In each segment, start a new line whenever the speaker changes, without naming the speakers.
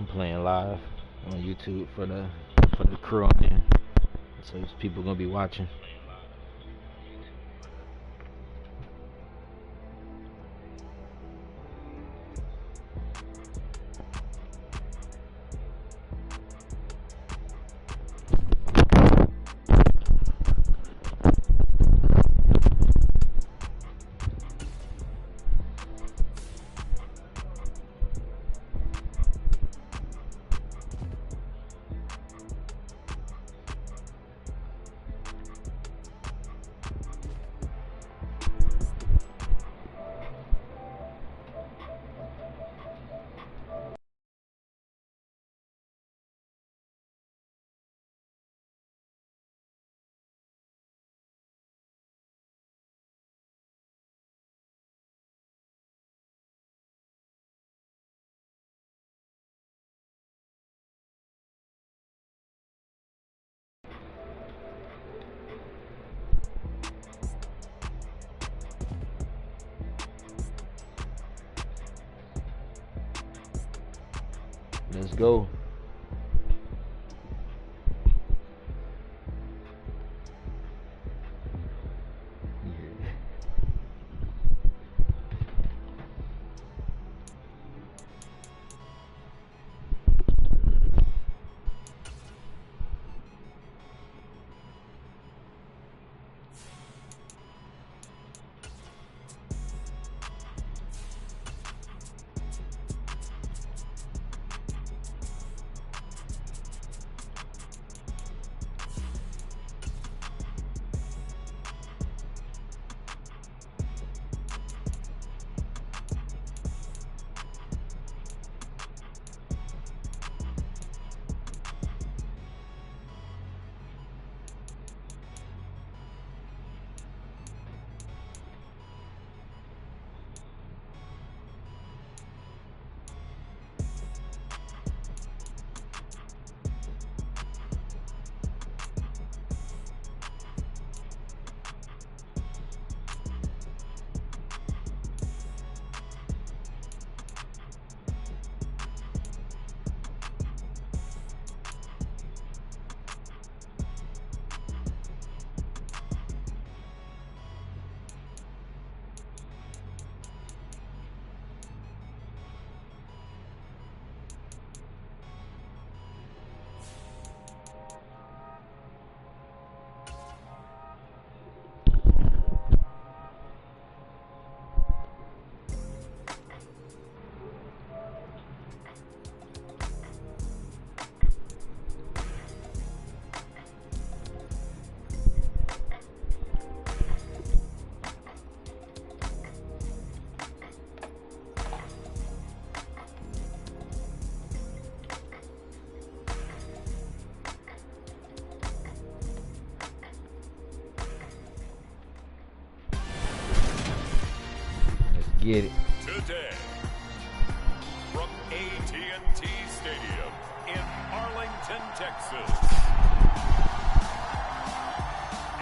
I'm playing live on YouTube for the crew I'm in. So there's people gonna be watching. Let's go. Get it.
Today, from AT&T Stadium in Arlington, Texas,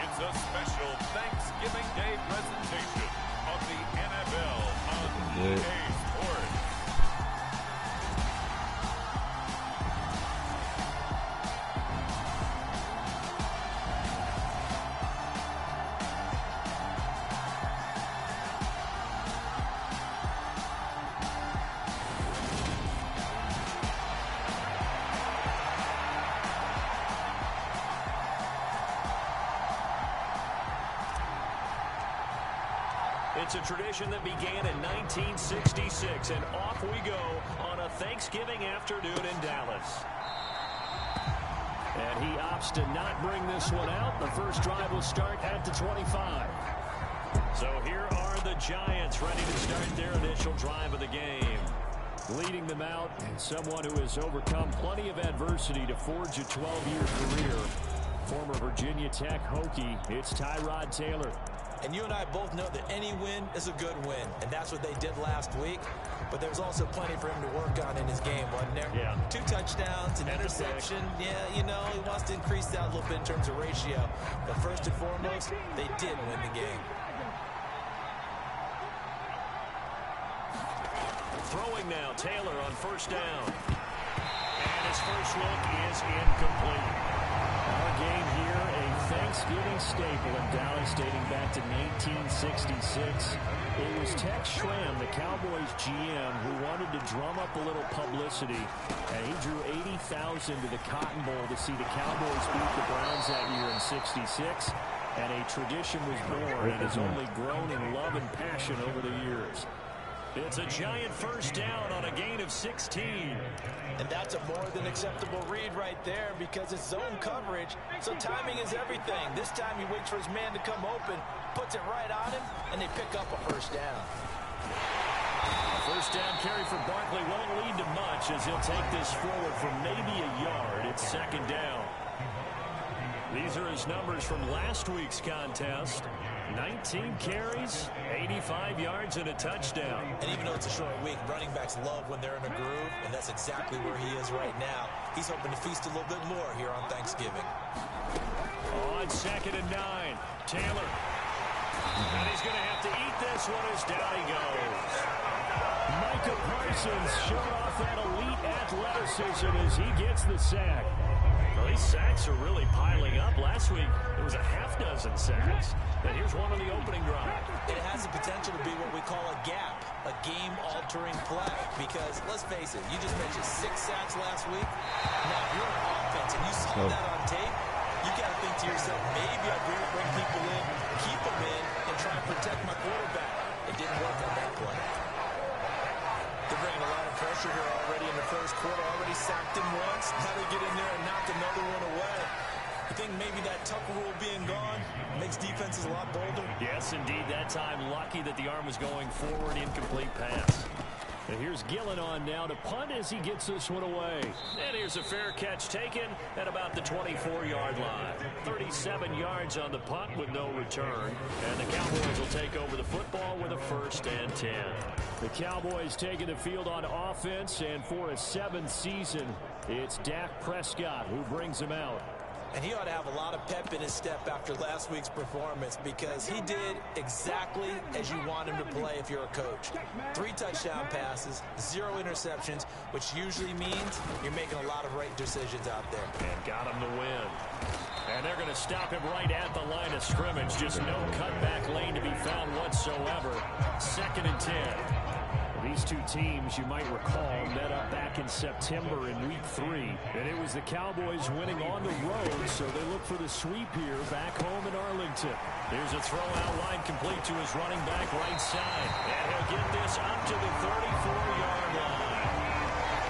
it's a special Thanksgiving Day presentation of the NFL on EA Sports.
It's a tradition that began in 1966, and off we go on a Thanksgiving afternoon in Dallas. And he opts to not bring this one out. The first drive will start at the 25. So here are the Giants ready to start their initial drive of the game. Leading them out, and someone who has overcome plenty of adversity to forge a 12-year career. Former Virginia Tech Hokie, it's Tyrod Taylor.
And you and I both know that any win is a good win, and that's what they did last week. But there's also plenty for him to work on in his game, wasn't there?
Yeah.
2 touchdowns, an interception. Yeah, you know, he wants to increase that a little bit in terms of ratio. But first and foremost, they did win the game.
Throwing now, Taylor on first down. his first look is incomplete. Our game here, a Thanksgiving staple in Dallas dating back to 1966. It was Tex Schramm, the Cowboys GM, who wanted to drum up a little publicity, and he drew 80,000 to the Cotton Bowl to see the Cowboys beat the Browns that year in '66, and a tradition was born and has only grown in love and passion over the years. It's a giant first down on a gain of 16.
And that's a more than acceptable read right there because it's zone coverage, so timing is everything. This time he waits for his man to come open, puts it right on him, and they pick up a first down.
A first down carry for Barkley won't lead to much as he'll take this forward for maybe a yard. It's second down. These are his numbers from last week's contest. 19 carries, 85 yards, and a touchdown.
And even though it's a short week, running backs love when they're in a groove, and that's exactly where he is right now. He's hoping to feast a little bit more here on Thanksgiving.
On 2nd and 9, Taylor. And he's going to have to eat this one as down he goes. Micah Parsons showed off that elite athleticism as he gets the sack. Well, these sacks are really piling up. Last week, it was a half dozen sacks. And here's one on the opening drive.
It has the potential to be what we call a gap, a game-altering play. Because, let's face it, you just mentioned 6 sacks last week. Now, if you're on offense and you saw that on tape, you got to think to yourself, maybe I bring people in, keep them in, and try and protect my quarterback. It didn't work on that play. They're bringing a lot of pressure here already in the first quarter. Already sacked him once. Now they get in there and knock another one away. You think maybe that Tucker rule being gone makes defenses a lot bolder?
Yes, indeed. That time, lucky that the arm was going forward. Incomplete pass. And here's Gillen on now to punt as he gets this one away. And here's a fair catch taken at about the 24-yard line. 37 yards on the punt with no return. And the Cowboys will take over the football with a 1st and 10. The Cowboys taking the field on offense, and for a 7th season, it's Dak Prescott who brings him out.
And he ought to have a lot of pep in his step after last week's performance because he did exactly as you want him to play if you're a coach. 3 touchdown passes, 0 interceptions, which usually means you're making a lot of right decisions out there.
And got him to win. And they're going to stop him right at the line of scrimmage. Just no cutback lane to be found whatsoever. 2nd and 10. These two teams, you might recall, met up back in September in Week 3. And it was the Cowboys winning on the road, so they look for the sweep here back home in Arlington. Here's a throw out line complete to his running back right side. And he'll get this up to the 34-yard line.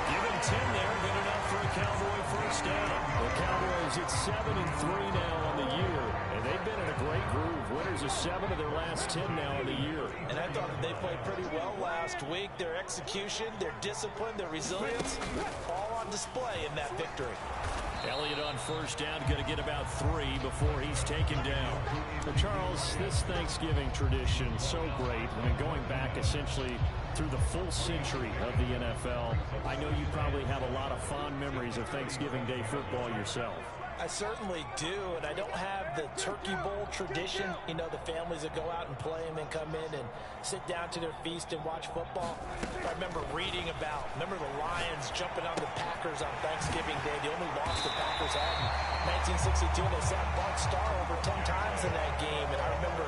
Give him 10 there, good enough for a Cowboy first down. The Cowboys at 7-3 now on the year. And they've been in a great groove. Winners of 7 of their last 10 now on the year.
And I thought that they played pretty well last week. Their execution, their discipline, their resilience, all on display in that victory.
Elliott on first down, going to get about 3 before he's taken down. But Charles, this Thanksgiving tradition, so great. I mean, going back essentially through the full century of the NFL, I know you probably have a lot of fond memories of Thanksgiving Day football yourself.
I certainly do, and I don't have the Turkey Bowl tradition. You know, the families that go out and play and then come in and sit down to their feast and watch football. I remember reading about, the Lions jumping on the Packers on Thanksgiving Day. The only loss the Packers had in 1962. They sacked Bart Starr over 10 times in that game, and I remember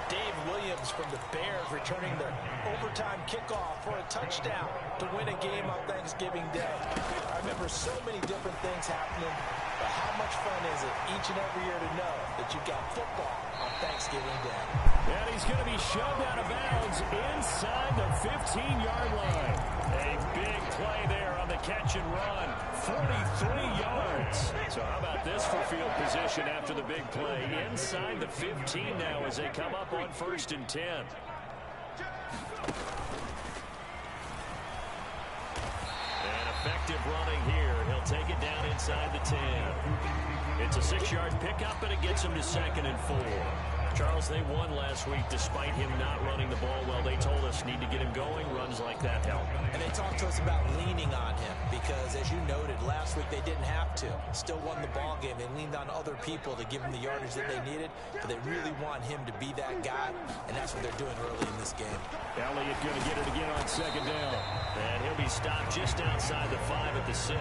Dave Williams from the Bears returning the overtime kickoff for a touchdown to win a game on Thanksgiving Day. I remember so many different things happening, but how much fun is it each and every year to know that you've got football on Thanksgiving Day?
And he's going to be shoved out of bounds inside the 15-yard line. A big play there on the catch and run. 43 yards. So how about this for field position after the big play? Inside the 15 now as they come up on 1st and 10. And effective running here. He'll take it down inside the 10. It's a 6-yard pickup, and it gets him to 2nd and 4. Charles, they won last week despite him not running the ball well. They told us need to get him going. Runs like that help.
And they talked to us about leaning on him because, as you noted, last week they didn't have to. Still won the ball game. They leaned on other people to give him the yardage that they needed, but they really want him to be that guy, and that's what they're doing early in this game.
Elliott going to get it again on 2nd down. And he'll be stopped just outside the 5 at the 6.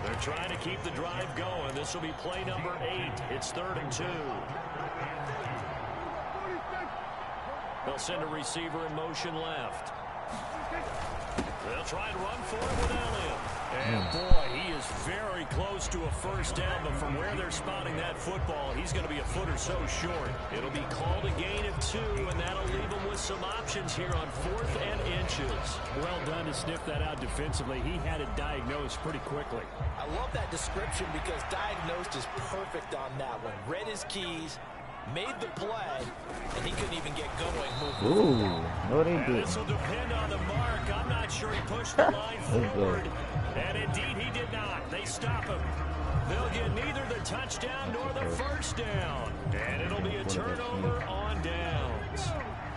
They're trying to keep the drive going. This will be play number 8. It's 3rd and 2. They'll send a receiver in motion left. They'll try and run for it with Elliott. And boy, he is very close to a first down, but from where they're spotting that football, he's going to be a foot or so short. It'll be called a gain of 2, and that'll leave him with some options here on 4th and inches.
Well done to sniff that out defensively. He had it diagnosed pretty quickly.
I love that description because diagnosed is perfect on that one. Read his keys, made the play, and he couldn't even get going.
Ooh, no they did.
This will depend on the mark. I'm not sure he pushed the line forward. And indeed he did not. They stop him. They'll get neither the touchdown nor the first down. And it'll be a turnover on downs.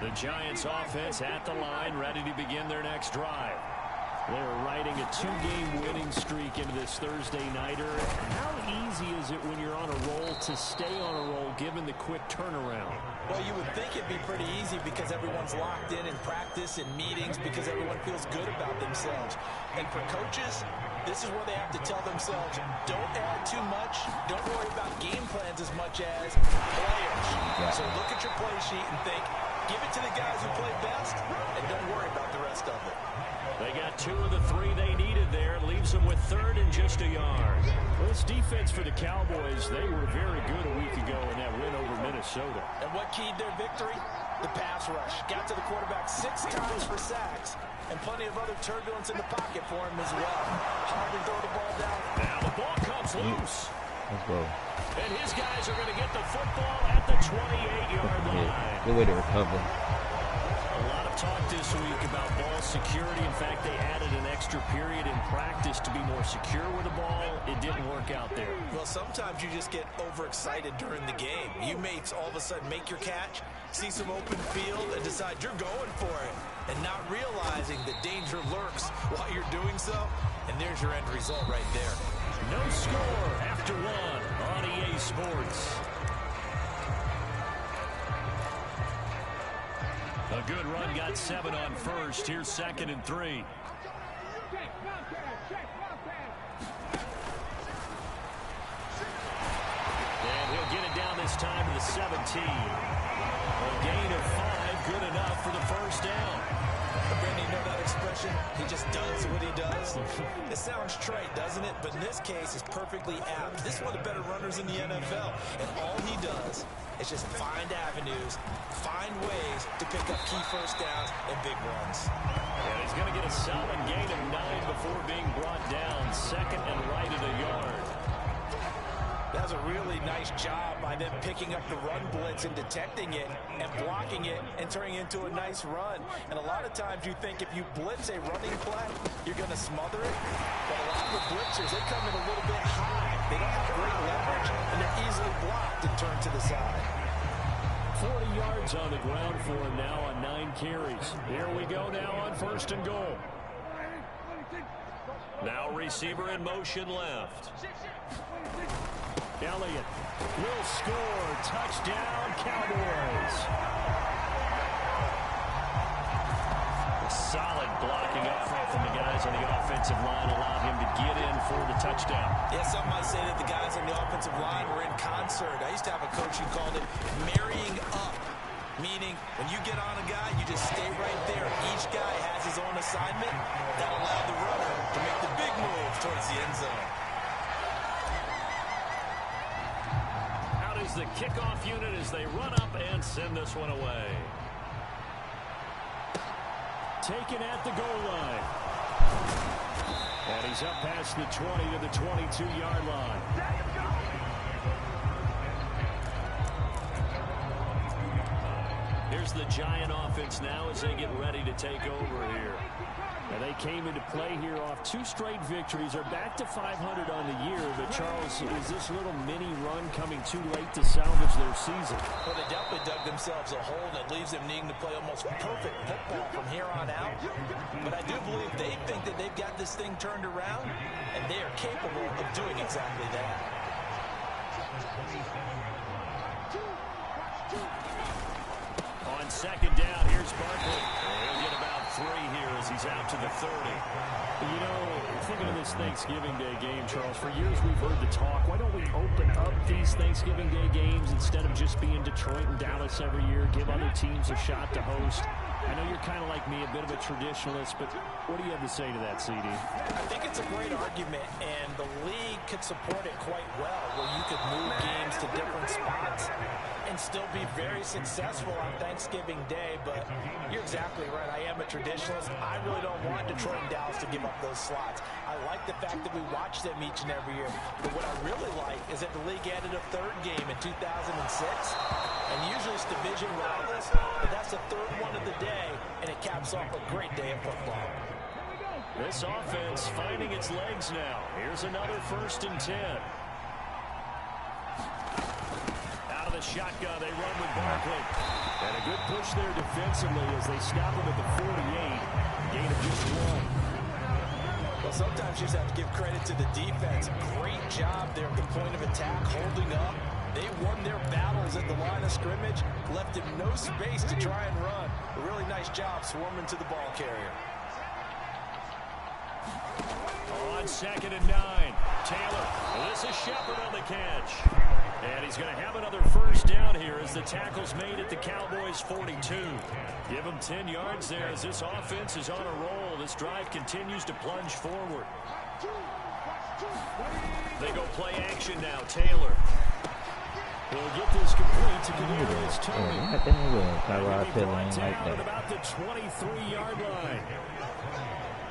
The Giants offense at the line, ready to begin their next drive. They're riding a 2-game winning streak into this Thursday nighter. How easy is it when you're on a roll to stay on a roll given the quick turnaround?
Well, you would think it'd be pretty easy because everyone's locked in practice and meetings because everyone feels good about themselves. And for coaches, this is where they have to tell themselves, don't add too much, don't worry about game plans as much as players. So look at your play sheet and think, give it to the guys who play best, and don't worry about the rest of it.
They got 2 of the 3 they needed there. Leaves them with 3rd and just a yard.
Well, this defense for the Cowboys, they were very good a week ago in that win over Minnesota.
And what keyed their victory? The pass rush. Got to the quarterback 6 times for sacks, and plenty of other turbulence in the pocket for him as well. Hard to throw the ball down.
Now the ball comes loose.
Let's go.
And his guys are going to get the football at the 28-yard line.
Yeah, good way to recover.
A lot of talk this week about ball security. In fact, they added an extra period in practice to be more secure with the ball. It didn't work out there.
Well, sometimes you just get overexcited during the game. You may all of a sudden make your catch, see some open field, and decide you're going for it, and not realizing the danger lurks while you're doing so. And there's your end result right there.
No score after 1 on EA Sports. A good run, got 7 on first. Here's 2nd and 3. And he'll get it down this time to the 17. A gain of 5, good enough for the first down.
Brandon, you know that expression? He just does what he does. It sounds trite, doesn't it? But in this case, it's perfectly apt. This is one of the better runners in the NFL. And all he does is just find avenues, find ways to pick up key first downs and big runs.
And he's going to get a solid gain of 9 before being brought down. 2nd and right at a yard.
That was a really nice job by them picking up the run blitz and detecting it and blocking it and turning it into a nice run. And a lot of times you think if you blitz a running play, you're going to smother it. But a lot of the blitzers, they come in a little bit high. They don't have great leverage, and they're easily blocked and turned to the side.
40 yards on the ground for him now on 9 carries.
Here we go now on 1st and goal. Now receiver in motion left.
Elliott will score. Touchdown, Cowboys.
A solid blocking up front from the guys on the offensive line allowed him to get in for the touchdown.
Yeah, some might say that the guys on the offensive line were in concert. I used to have a coach who called it marrying up, meaning when you get on a guy, you just stay right there. Each guy has his own assignment that allowed the runner to make the big move towards the end zone.
The kickoff unit as they run up and send this one away.
Taken at the goal line. And he's up past the 20 to the 22-yard line.
Here's the Giant offense now as they get ready to take over here.
Now they came into play here off 2 straight victories. They're back to 500 on the year. But, Charles, is this little mini run coming too late to salvage their season?
Well, they definitely dug themselves a hole that leaves them needing to play almost perfect football from here on out. But I do believe they think that they've got this thing turned around, and they are capable of doing exactly that.
On 2nd down, here's Barkley. He'll get about 3 here as he yards out to the 30.
You know, thinking of this Thanksgiving Day game, Charles, for years we've heard the talk. Why don't we open up these Thanksgiving Day games instead of just being Detroit and Dallas every year, give other teams a shot to host? I know you're kind of like me, a bit of a traditionalist, but what do you have to say to that, CD?
I think it's a great argument, and the league could support it quite well, where you could move games to different spots and still be very successful on Thanksgiving Day. But you're exactly right. I am a traditionalist. I really don't want Detroit and Dallas to give up those slots. I like the fact that we watch them each and every year. But what I really like is that the league added a third game in 2006. And usually it's division rivals, but that's the third one of the day, and it caps off a great day of football.
This offense finding its legs now. Here's another 1st and 10. Out of the shotgun, they run with Barkley. And a good push there defensively as they stop him at the 48. Gain of just 1.
Well, sometimes you just have to give credit to the defense. Great job there at the point of attack, holding up. They won their battles at the line of scrimmage, left him no space to try and run. A really nice job swarming to the ball carrier.
On 2nd and 9, Taylor. This is Shepard on the catch. And he's going to have another 1st down here as the tackle's made at the Cowboys' 42. Give him 10 yards there as this offense is on a roll. This drive continues to plunge forward. They go play action now. Taylor. We'll get this complete to Kadarius Toney. At about the 23-yard line.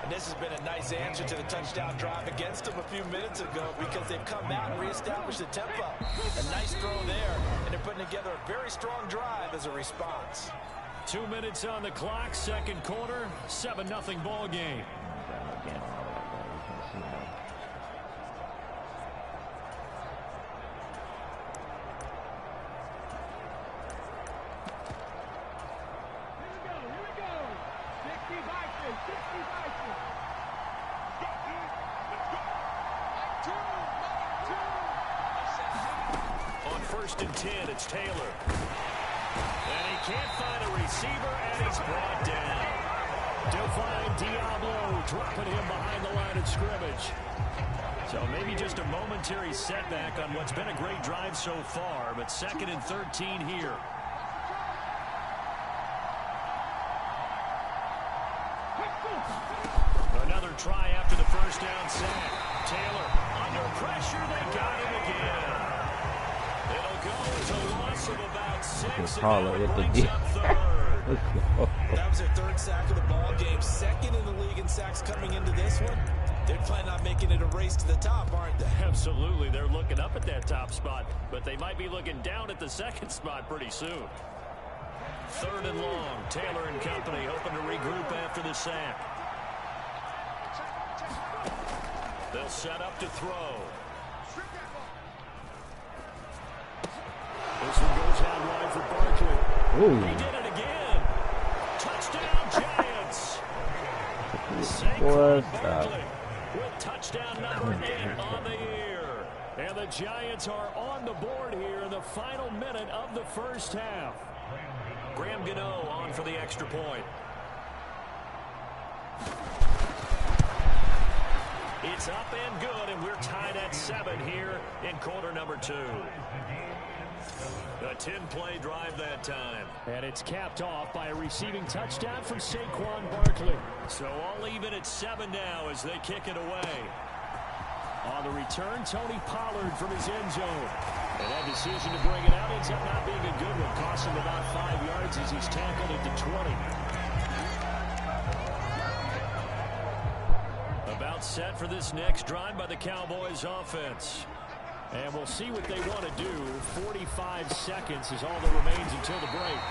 And this has been a nice answer to the touchdown drive against them a few minutes ago because they've come out and reestablished the tempo. A nice throw there, and they're putting together a very strong drive as a response.
2 minutes on the clock, 2nd quarter, 7-0 ball game.
On 1st and 10, it's Taylor. And he can't find a receiver, and he's brought down. Divine Diablo dropping him behind the line of scrimmage. So maybe just a momentary setback on what's been a great drive so far, but 2nd and 13 here. Another try after the 1st down sack. Taylor under pressure. They got him again. It'll go as a loss of about 6. And it brings up 3rd.
That was their 3rd sack of the ball game. 2nd in the league in sacks coming into this one. They're planning on making it a race to the top, aren't they?
Absolutely. They're looking up at that top spot, but they might be looking down at the 2nd spot pretty soon. 3rd and long. Taylor and company hoping to regroup after the sack. They'll set up to throw. This one goes out wide for Barkley.
Ooh.
He did it again. Touchdown, Giants.
What's
Barkley
up?
with touchdown number 8 on the year. And the Giants are on the board here in the final minute of the 1st half.
Graham Gano on for the extra point. It's up and good, and we're tied at 7 here in quarter number 2. A 10-play drive that time.
And it's capped off by a receiving touchdown from Saquon Barkley.
So all even at 7 now as they kick it away.
On the return, Tony Pollard from his end zone. And that decision to bring it out ends up not being a good one. Cost him about 5 yards as he's tackled at the 20. About set for this next drive by the Cowboys offense. And we'll see what they want to do. 45 seconds is all that remains until the break.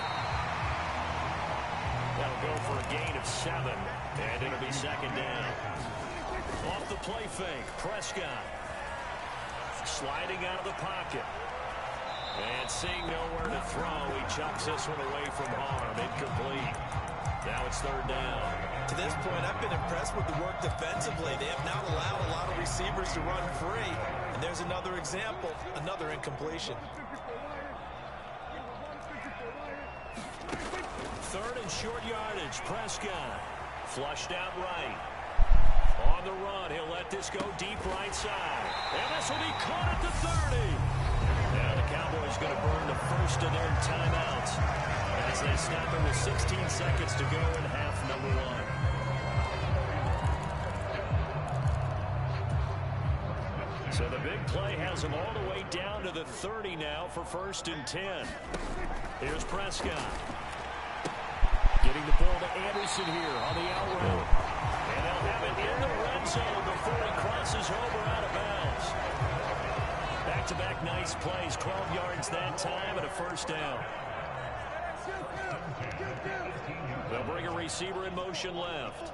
That'll go for a gain of 7, and it'll be 2nd down. Off the play fake, Prescott. Sliding out of the pocket. And seeing nowhere to throw, he chucks this one away from harm. Incomplete. Now it's 3rd down.
To this point, I've been impressed with the work defensively. They have not allowed a lot of receivers to run free. And there's another example, another incompletion.
3rd and short yardage. Prescott Flushed out right. On the run, he'll let this go deep right side. And this will be caught at the 30. Now the Cowboys going to burn the first of their timeouts as they snap it with 16 seconds to go in half number 1. So the big play has them all the way down to the 30 now for 1st and 10. Here's Prescott. Getting the ball to Anderson here on the out route. And they'll have it in the red zone before he crosses over out of bounds. Back-to-back nice plays, 12 yards that time and a first down. They'll bring a receiver in motion left.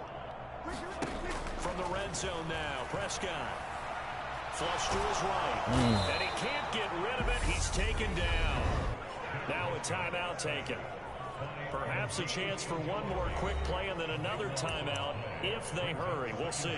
From the red zone now, Prescott. Flush to his right. And he can't get rid of it. He's taken down. Now a timeout taken. Perhaps a chance for one more quick play and then another timeout if they hurry. We'll see.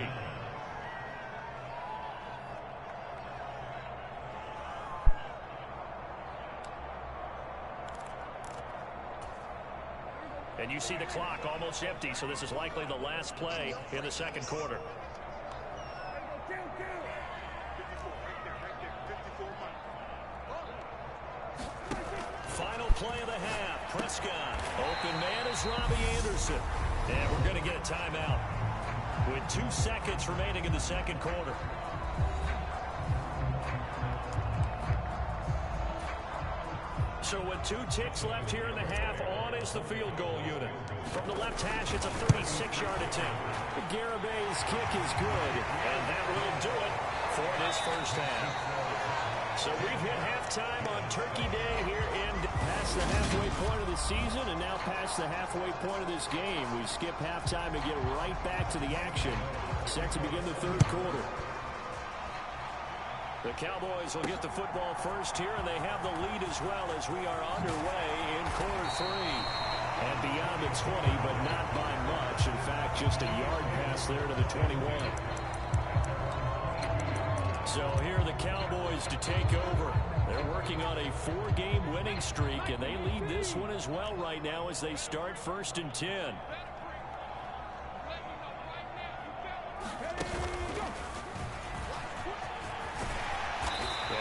And you see the clock almost empty, so this is likely the last play in the second quarter. Final play of the half. Prescott. Open man is Robbie Anderson. And we're going to get a timeout with 2 seconds remaining in the second quarter. So with 2 ticks left here in the half, on is the field goal unit. From the left hash, it's a 36-yard attempt.
Garibay's kick is good.
And that will do it for this first half. So we've hit halftime on Turkey Day here in
past the halfway point of the season and now past the halfway point of this game. We skip halftime and get right back to the action. Set to begin the third quarter.
The Cowboys will get the football first here, and they have the lead as well as we are underway in quarter 3. And beyond the 20, but not by much. In fact, just a yard pass there to the 21. So here are the Cowboys to take over. They're working on a 4-game winning streak, and they lead this one as well right now as they start 1st and 10.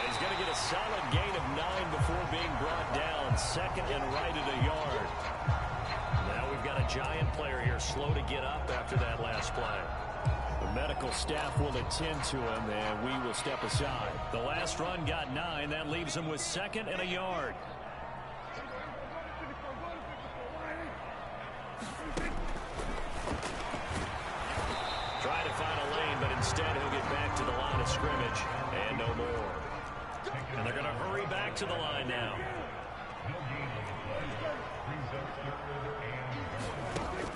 He's going to get a solid gain of 9 before being brought down. Second and right at a yard. Now we've got a Giant player here slow to get up after that last play.
The medical staff will attend to him, and we will step aside.
The last run got 9. That leaves him with second and a yard. Trying to find a lane, but instead he'll get back to the line of scrimmage. And no more. And they're going to hurry back to the line now.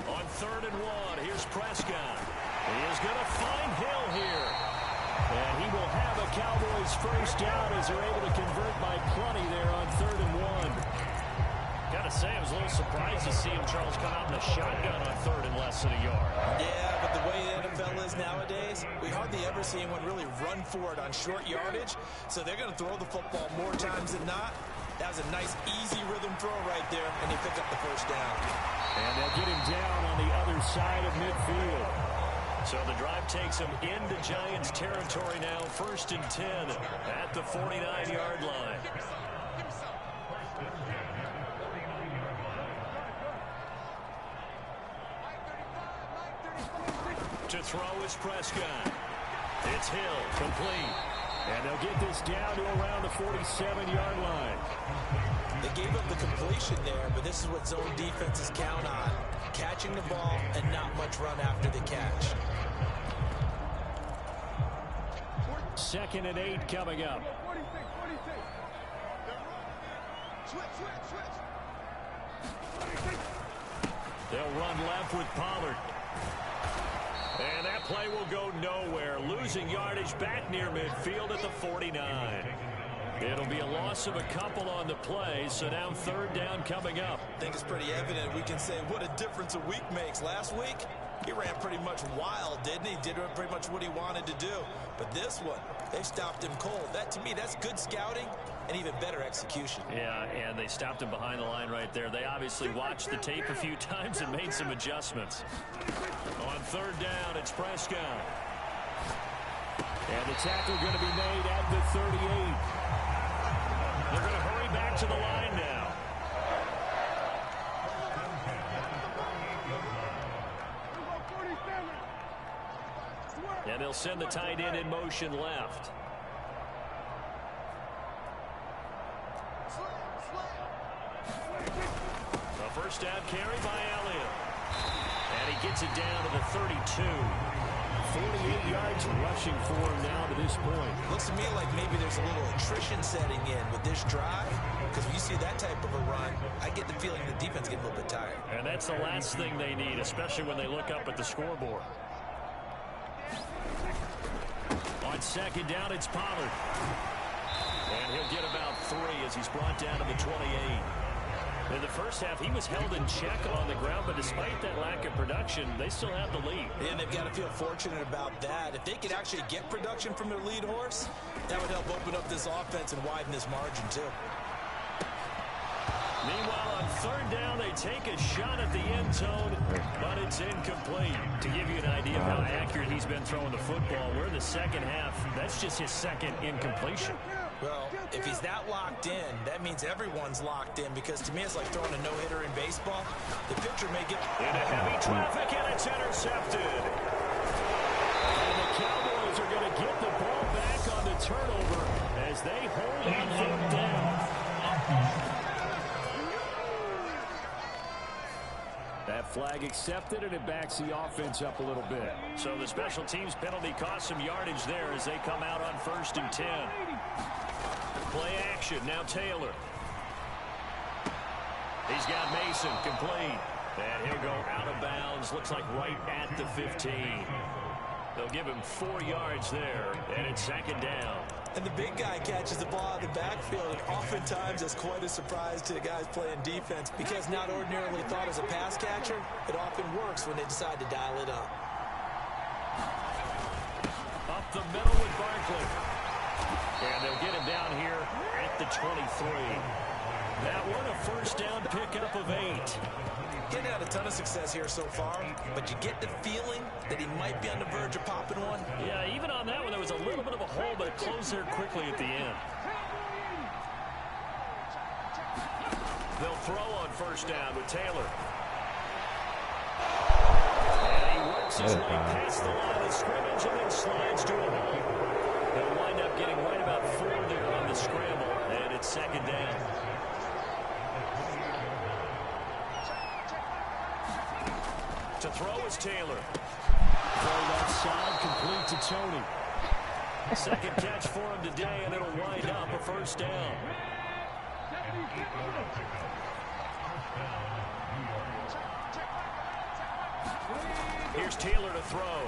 On 3rd and 1, here's Prescott. He is going to find Hill here. And he will have a Cowboys first down as they're able to convert by plenty there on 3rd and 1. Got to say, I was a little surprised to see him, Charles, come out in a shotgun on 3rd and less than a yard.
Yeah, but the way the NFL is nowadays, we hardly ever see anyone really run for it on short yardage. So they're going to throw the football more times than not. That was a nice, easy rhythm throw right there, and he picked up the first down.
And they'll get him down on the other side of midfield.
So the drive takes him into Giants territory now, 1st and 10 at the 49-yard line. To throw is Prescott. It's Hill, complete.
And they'll get this down to around the 47-yard line.
They gave up the completion there, but this is what zone defenses count on. Catching the ball and not much run after the catch.
2nd and 8 coming up.
They'll run left with Pollard. And that play will go nowhere. Losing yardage back near midfield at the 49. It'll be a loss of a couple on the play, so now 3rd down coming up.
I think it's pretty evident. We can say what a difference a week makes. Last week, he ran pretty much wild, didn't he? Did pretty much what he wanted to do. But this one, they stopped him cold. That, to me, that's good scouting and even better execution.
Yeah, and they stopped him behind the line right there. They obviously watched the tape a few times and made some adjustments. On third down, it's Prescott.
And the tackle going to be made at the 38.
They're going to hurry back to the line now. And they'll send the tight end in motion left. A first down carry by Elliott. And he gets it down to the 32.
48 yards rushing for him now to this point.
Looks to me like maybe there's a little attrition setting in with this drive, because when you see that type of a run, I get the feeling the defense gets a little bit tired.
And that's the last thing they need, especially when they look up at the scoreboard. On second down, it's Pollard. And he'll get about 3 as he's brought down to the 28. In the first half, he was held in check on the ground, but despite that lack of production, they still have the lead.
And they've got to feel fortunate about that. If they could actually get production from their lead horse, that would help open up this offense and widen this margin, too.
Meanwhile, on third down, they take a shot at the end zone, but it's incomplete. To give you an idea of how accurate he's been throwing the football, we're in the second half. That's just his second incompletion.
Well, if he's that locked in, that means everyone's locked in, because to me it's like throwing a no-hitter in baseball. The pitcher may get
into heavy traffic, and it's intercepted.
And the Cowboys are going to get the ball back on the turnover as they hold on third down. That flag accepted, and it backs the offense up a little bit.
So the special teams penalty cost some yardage there as they come out on 1st and 10. Play action, now Taylor. He's got Mason, complete. And he'll go out of bounds, looks like right at the 15. They'll give him 4 yards there, and it's second down.
And the big guy catches the ball in the backfield, and oftentimes that's quite a surprise to the guys playing defense, because not ordinarily thought as a pass catcher, it often works when they decide to dial it up.
Up the middle with Barkley. And they'll get him down here at the 23. That one a first down pickup of 8.
Getting had a ton of success here so far, but you get the feeling that he might be on the verge of popping one.
Yeah, even on that one, there was a little bit of a hole, but it closed there quickly at the end. They'll throw on first down with Taylor. And he works his way past the line of scrimmage and then slides to a hole. He'll wind up getting right about 4 there on the scramble, and it's second down. To throw is Taylor.
Throw that side, complete to Tony.
Second catch for him today, and it'll wind up a first down. Here's Taylor to throw.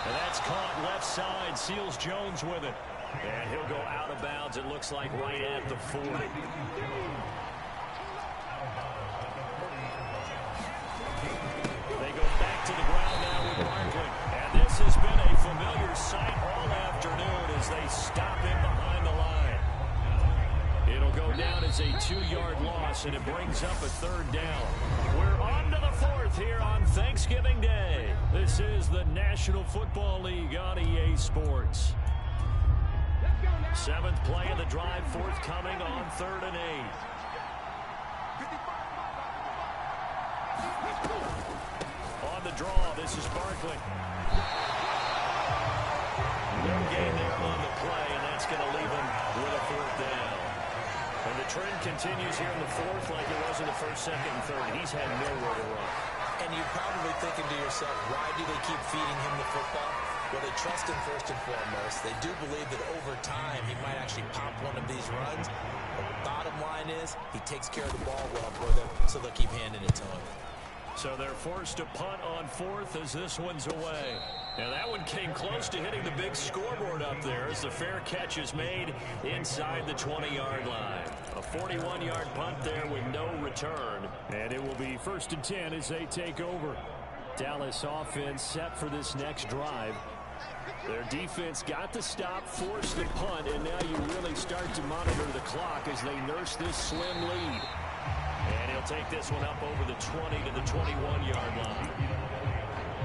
And that's caught left side. Seals Jones with it. And he'll go out of bounds, it looks like, right at the 40. They go back to the ground now with Barkley. And this has been a familiar sight all afternoon as they stop him behind the line. It'll go down as a 2-yard loss, and it brings up a third down. We're on to the 4th here on Thanksgiving Day. This is the National Football League on EA Sports. 7th play of the drive, forthcoming on 3rd and 8. On the draw, this is Barkley. No gain there on the play, and that's going to leave him with a 4th down. And the trend continues here in the 4th like it was in the 1st, 2nd, and 3rd. He's had nowhere to run.
And you're probably thinking to yourself, why do they keep feeding him the football? Well, they trust him first and foremost. They do believe that over time he might actually pop one of these runs. But the bottom line is he takes care of the ball well for them, so they'll keep handing it to him.
So they're forced to punt on 4th as this one's away. Now that one came close to hitting the big scoreboard up there as the fair catch is made inside the 20-yard line. A 41-yard punt there with no return.
And it will be 1st and 10 as they take over. Dallas offense set for this next drive. Their defense got the stop, forced the punt, and now you really start to monitor the clock as they nurse this slim lead.
And he'll take this one up over the 20 to the 21-yard line.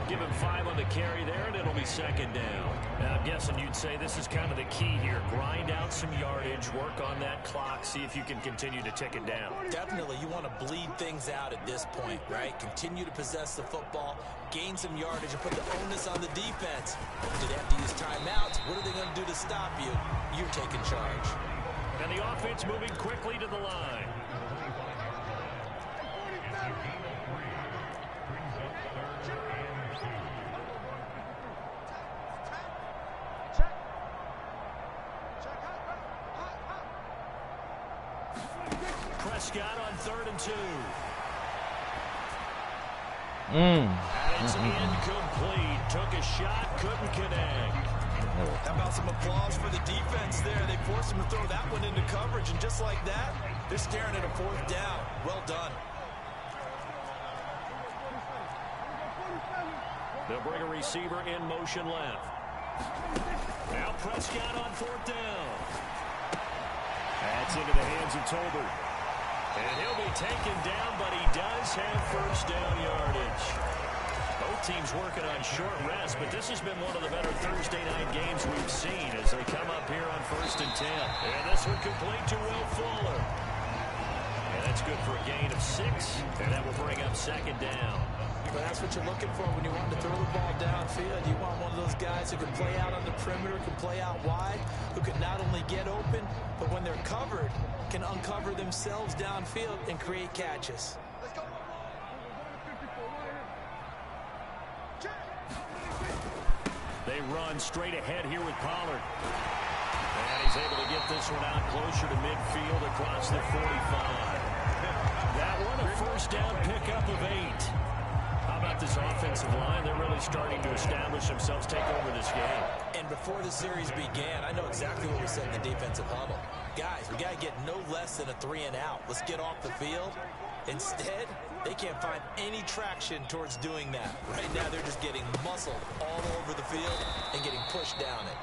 Give him 5 on the carry there, and it'll be second down.
Now, I'm guessing you'd say this is kind of the key here. Grind out some yardage, work on that clock, see if you can continue to tick it down.
Definitely, you want to bleed things out at this point, right? Continue to possess the football, gain some yardage, and put the onus on the defense. Do they have to use timeouts? What are they going to do to stop you? You're taking charge.
And the offense moving quickly to the line. Prescott on 3rd and 2. And it's incomplete. Took a shot, couldn't connect.
How about some applause for the defense there? They forced him to throw that one into coverage, and just like that, they're staring at a 4th down. Well done.
They'll bring a receiver in motion left. Now Prescott on 4th down. That's into the hands of Tolbert. And he'll be taken down, but he does have 1st down yardage. Both teams working on short rest, but this has been one of the better Thursday night games we've seen as they come up here on 1st and 10. And this one complete to Will Fuller. And that's good for a gain of 6, and that will bring up 2nd down.
But that's what you're looking for when you want to throw the ball downfield. You want one of those guys who can play out on the perimeter, can play out wide, who can not only get open, but when they're covered, can uncover themselves downfield and create catches.
They run straight ahead here with Pollard. And he's able to get this one out closer to midfield across the 45. That one a 1st down pickup of 8. How about this offensive line? They're really starting to establish themselves, take over this game.
And before the series began, I know exactly what we said in the defensive huddle. Guys, we got to get no less than a 3 and out. Let's get off the field. Instead, they can't find any traction towards doing that. Right now, they're just getting muscled all over the field and getting pushed down it.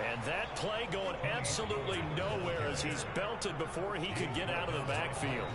And that play going absolutely nowhere as he's belted before he could get out of the backfield.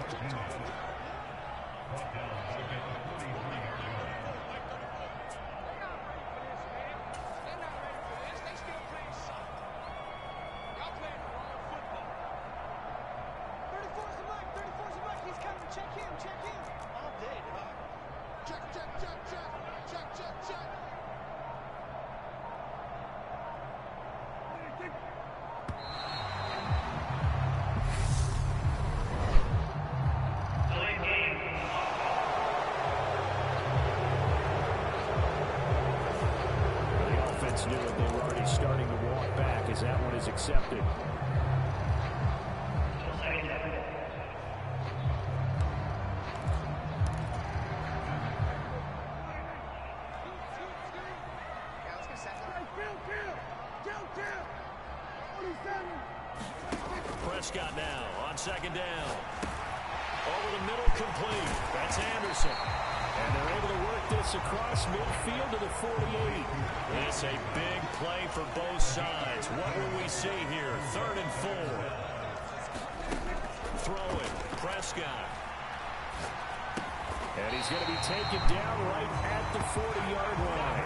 Knew it. They were already starting to walk back as that one is accepted. Prescott now on 2nd down. Over the middle, complete. That's Anderson. And they're able to work this across midfield to the 48. It's a big play for both sides. What will we see here? 3rd and 4. Throw it. Prescott. And he's going to be taken down right at the 40-yard line.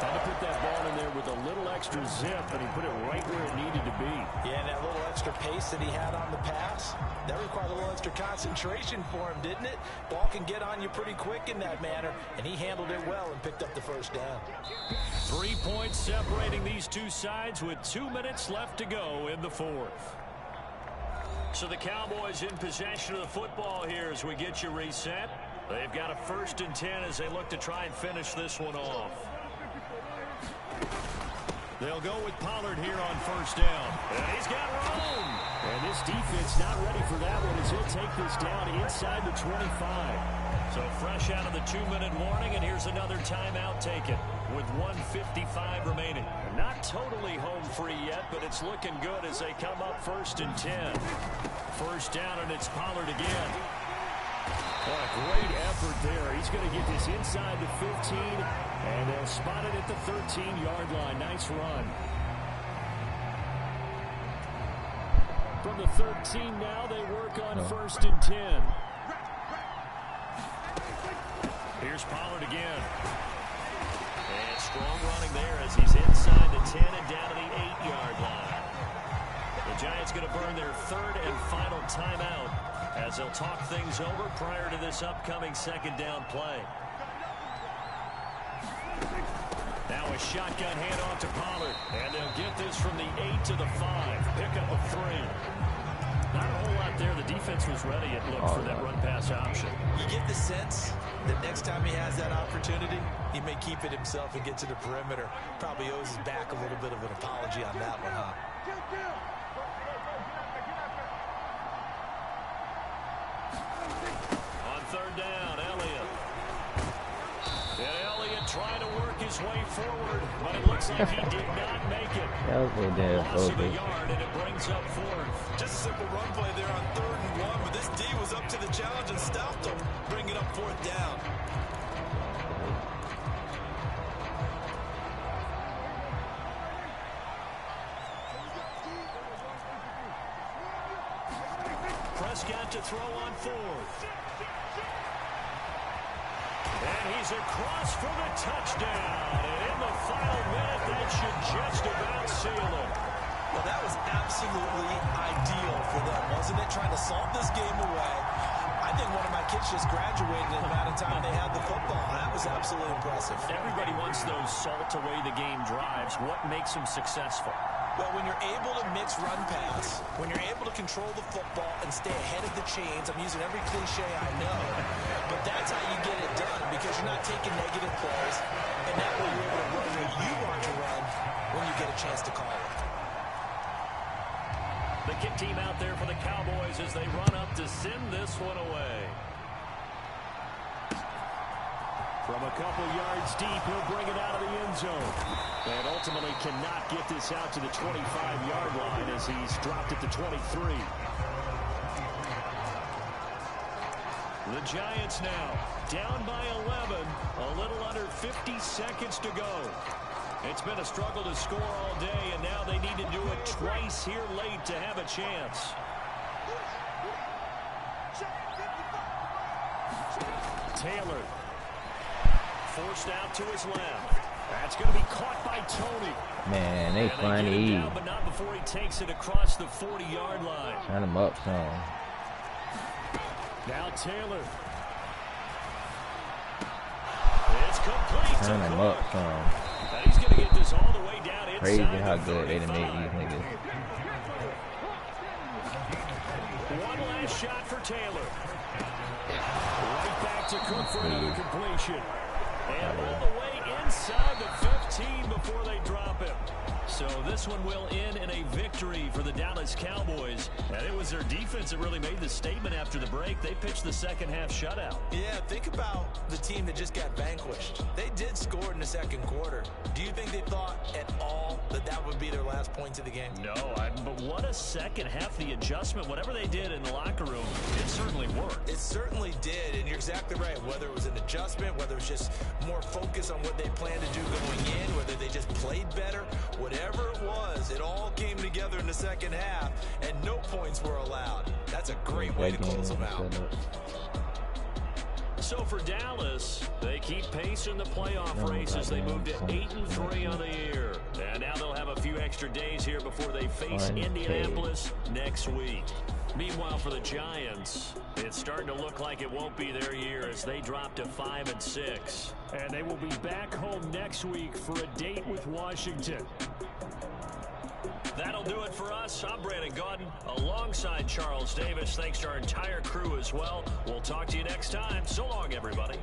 Had to put that ball in there with a little extra zip, and he put it right where it needed to be.
Yeah, and that little extra pace that he had on the pass, that required a little extra concentration for him, didn't it? Ball can get on you pretty quick in that manner, and he handled it well and picked up the 1st down.
3 points separating these two sides with 2 minutes left to go in the 4th. So the Cowboys in possession of the football here as we get you reset. They've got a 1st and 10 as they look to try and finish this one off. They'll go with Pollard here on 1st down. And he's got room. And this defense not ready for that one as he'll take this down inside the 25. So fresh out of the 2-minute warning, and here's another timeout taken with 1:55 remaining. Not totally home free yet, but it's looking good as they come up 1st and 10. 1st down, and it's Pollard again. What a great effort there. He's going to get this inside the 15, and they'll spot it at the 13-yard line. Nice run. From the 13 now, they work on 1st and 10. Here's Pollard again. And strong running there as he's inside the 10 and down to the 8-yard line. The Giants going to burn their 3rd and final timeout as they'll talk things over prior to this upcoming 2nd down play. Now a shotgun handoff to Pollard, and they'll get this from the 8 to the 5. Pick up a 3. Not a whole lot there. The defense was ready, it looked, for that run-pass option.
You get the sense that next time he has that opportunity, he may keep it himself and get to the perimeter. Probably owes his back a little bit of an apology on that one, huh?
On 3rd down, Elliott. And Elliott trying to work his way forward, but it looks like he did not make it.
That was a damn
Loss of a yard, and it brings up 4th.
Just a simple run play there on 3rd and 1, but this D was up to the challenge and stopped him, bringing up 4th down.
Prescott to throw on 4th. And he's across for the touchdown. And in the final minute, that should just about seal it.
Well, that was absolutely ideal for them, wasn't it? Trying to salt this game away. I think one of my kids just graduated in the amount of time they had the football. That was absolutely impressive.
Everybody wants those salt away the game drives. What makes them successful?
Well, when you're able to mix run pass, when you're able to control the football and stay ahead of the chains, I'm using every cliche I know, but that's how you get it done because you're not taking negative plays, and that way you're able to run what you want to run when you get a chance to call it.
The kick team out there for the Cowboys as they run up to send this one away. From a couple yards deep, he'll bring it out of the end zone. And ultimately cannot get this out to the 25-yard line as he's dropped it to 23. The Giants now down by 11, a little under 50 seconds to go. It's been a struggle to score all day, and now they need to do it twice here late to have a chance. Taylor forced out to his left. That's going to be caught by Tony.
Man, they funny.
But not before he takes it across the 40-yard line.
Turn him up some.
Now Taylor. It's complete.
Turn him up some.
And he's going to get this all the way down inside.
Crazy how good they done made these niggas.
One last shot for Taylor. Right back to Cook for another completion. And all the way inside the 15 before they drop him. So this one will end in a victory for the Dallas Cowboys. And it was their defense that really made the statement after the break. They pitched the second half shutout.
Yeah, think about the team that just got vanquished. They did score in the second quarter. Do you think they thought at all that that would be their last points of the game?
No, but what a second half. The adjustment, whatever they did in the locker room, it certainly worked.
It certainly did, and you're exactly right. Whether it was an adjustment, whether it was just more focus on what they planned to do going in, whether they just played better, whatever it was, it all came together in the second half, and no points were allowed. That's a great way to close them out.
So for Dallas, they keep pace in the playoff race as they move to 8-3 on the year. And now they'll have a few extra days here before they face Indianapolis next week. Meanwhile, for the Giants, it's starting to look like it won't be their year as they drop to 5-6. And they will be back home next week for a date with Washington. That'll do it for us. I'm Brandon Gaudin alongside Charles Davis. Thanks to our entire crew as well. We'll talk to you next time. So long, everybody.